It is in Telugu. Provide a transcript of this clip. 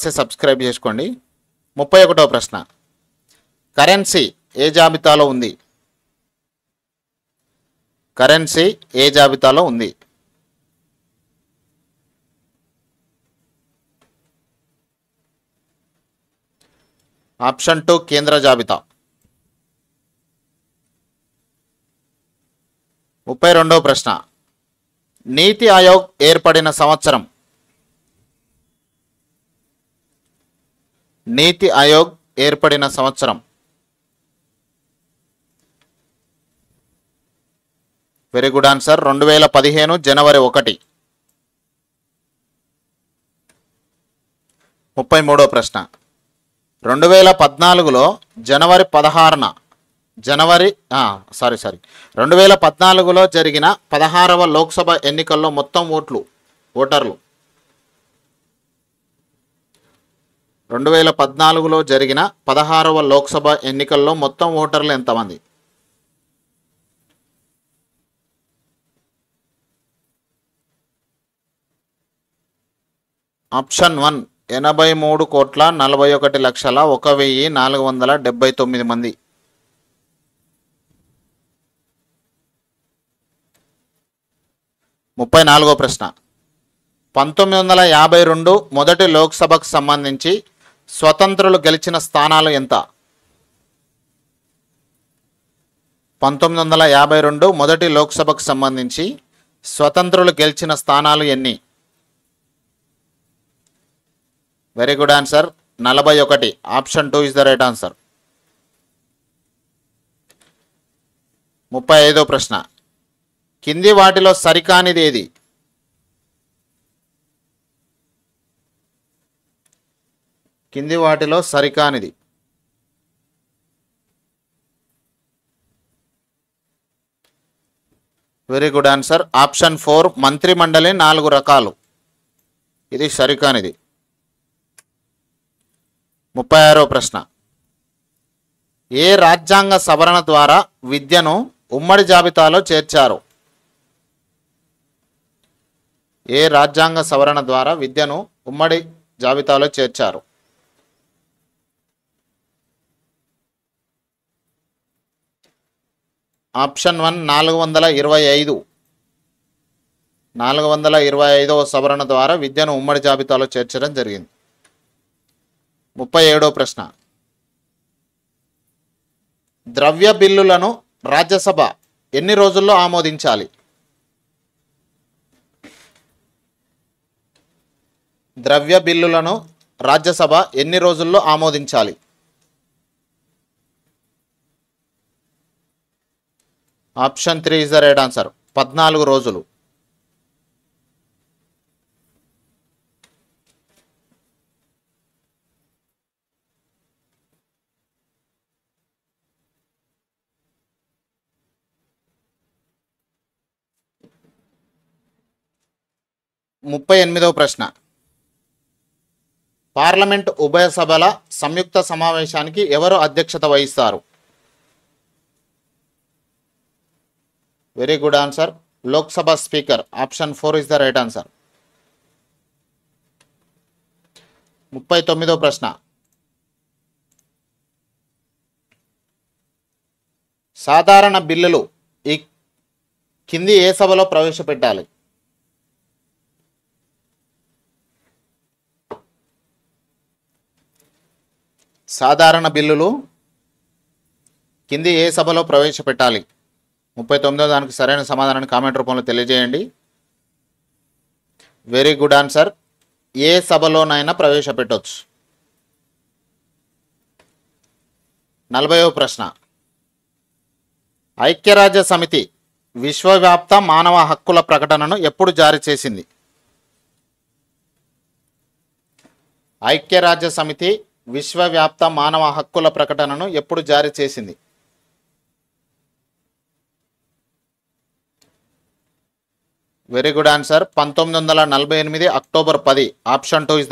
సబ్స్క్రైబ్ చేసుకోండి. 31వ ప్రశ్న, కరెన్సీ ఏ జాబితాలో ఉంది? కరెన్సీ ఏ జాబితాలో ఉంది? ఆప్షన్ 2 కేంద్ర జాబితా. 32వ ప్రశ్న, నీతి ఆయోగ్ ఏర్పడిన సంవత్సరం? నీతి ఆయోగ్ ఏర్పడిన సంవత్సరం. Very good answer. 2015 జనవరి 1. 33వ ప్రశ్న, 2014లో జనవరి 16న 2014లో జరిగిన 16వ లోక్సభ ఎన్నికల్లో మొత్తం ఓటర్లు 2014లో జరిగిన 16వ లోక్సభ ఎన్నికల్లో మొత్తం ఓటర్లు ఎంతమంది? ఆప్షన్ 1 83,41,01,479 మంది. 34వ ప్రశ్న, 1952 మొదటి లోక్సభకు సంబంధించి స్వతంత్రులు గెలిచిన స్థానాలు ఎంత? 1952 మొదటి లోక్సభకు సంబంధించి స్వతంత్రులు గెలిచిన స్థానాలు ఎన్ని? Very good answer. 41. Option 2 is the right answer. 35వ ప్రశ్న, కింది వాటిలో సరికానిది ఏది? కింది వాటిలో సరికానిది. Very good answer. ఆప్షన్ 4 మంత్రి మండలి 4 రకాలు. ఇది సరికానిది. 36వ ప్రశ్న, ఏ రాజ్యాంగ సవరణ ద్వారా విద్యను ఉమ్మడి జాబితాలో చేర్చారు? ఏ రాజ్యాంగ సవరణ ద్వారా విద్యను ఉమ్మడి జాబితాలో చేర్చారు? ఆప్షన్ 1 425. 425వ సవరణ ద్వారా విద్యను ఉమ్మడి జాబితాలో చేర్చడం జరిగింది. 37వ ప్రశ్న, ద్రవ్య బిల్లులను రాజ్యసభ ఎన్ని రోజుల్లో ఆమోదించాలి? ద్రవ్య బిల్లులను రాజ్యసభ ఎన్ని రోజుల్లో ఆమోదించాలి? Option 3 is the right answer. 14 రోజులు. 38వ ప్రశ్న, పార్లమెంట్ ఉభయ సభల సంయుక్త సమావేశానికి ఎవరు అధ్యక్షత వహిస్తారు? Very good answer. Lok Sabha speaker. Option 4 is the right answer. 39వ ప్రశ్న, సాధారణ బిల్లులు ఈ కింది ఏ సభలో ప్రవేశపెట్టాలి? సాధారణ బిల్లులు కింది ఏ సభలో ప్రవేశపెట్టాలి? 39వ దానికి సరైన సమాధానాన్ని కామెంట్ రూపంలో తెలియజేయండి. Very good answer. ఏ సభలోనైనా ప్రవేశపెట్టవచ్చు. 40వ ప్రశ్న, ఐక్యరాజ్య సమితి విశ్వవ్యాప్త మానవ హక్కుల ప్రకటనను ఎప్పుడు జారీ చేసింది? ఐక్యరాజ్య సమితి విశ్వవ్యాప్త మానవ హక్కుల ప్రకటనను ఎప్పుడు జారీ చేసింది? Very good answer. 1948 October 10. Option 2 is the